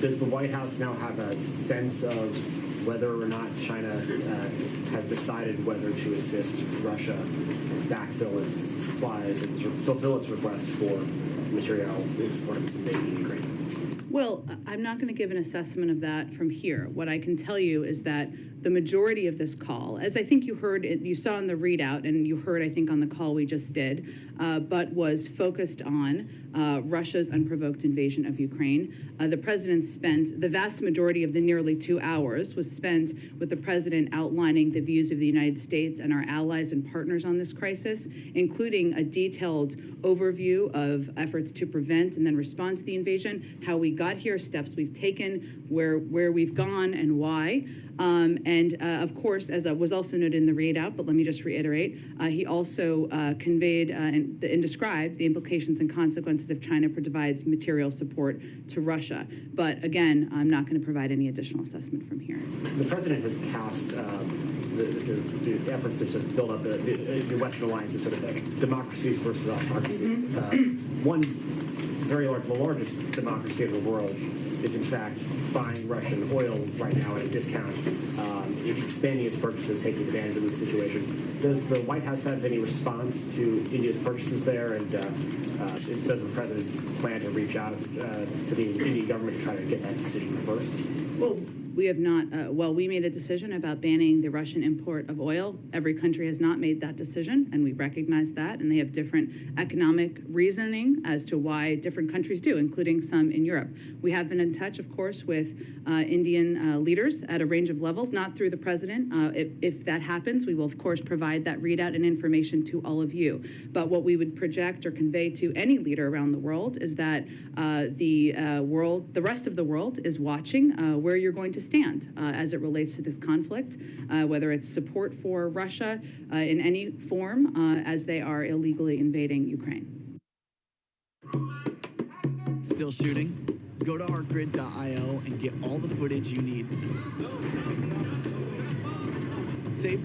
Does the White House now have a sense of whether or not China has decided whether to assist Russia backfill its supplies and fulfill its request for material in support of its invasion of Ukraine? Well, I'm not going to give an assessment of that from here. What I can tell you is that the majority of this call, as I think you heard, you saw in the readout, and you heard, I think, on the call we just did, but was focused on Russia's unprovoked invasion of Ukraine. The president spent the vast majority of the nearly 2 hours was spent with the president outlining the views of the United States and our allies and partners on this crisis, including a detailed overview of efforts to prevent and then respond to the invasion, how we got here, steps we've taken, where we've gone, and why. Of course, as was also noted in the readout, but let me just reiterate, he also conveyed and described the implications and consequences if China provides material support to Russia. But again, I'm not going to provide any additional assessment from here. The president has cast the efforts to sort of build up the Western alliance as sort of like democracies versus autocracy. One very large, the largest democracy in the world, is in fact buying Russian oil right now at a discount, expanding its purchases, taking advantage of the situation. Does the White House have any response to India's purchases there, and does the president plan to reach out to the Indian government to try to get that decision reversed? Well, we have not. We made a decision about banning the Russian import of oil. Every country has not made that decision, and we recognize that, and they have different economic reasoning as to why different countries do, including some in Europe. We have been in touch, of course, with Indian leaders at a range of levels, not through the president. If that happens, we will, of course, provide that readout and information to all of you. But what we would project or convey to any leader around the world is that the rest of the world is watching where you're going to stand as it relates to this conflict, whether it's support for Russia in any form as they are illegally invading Ukraine. Still shooting? Go to artgrid.io and get all the footage you need. Save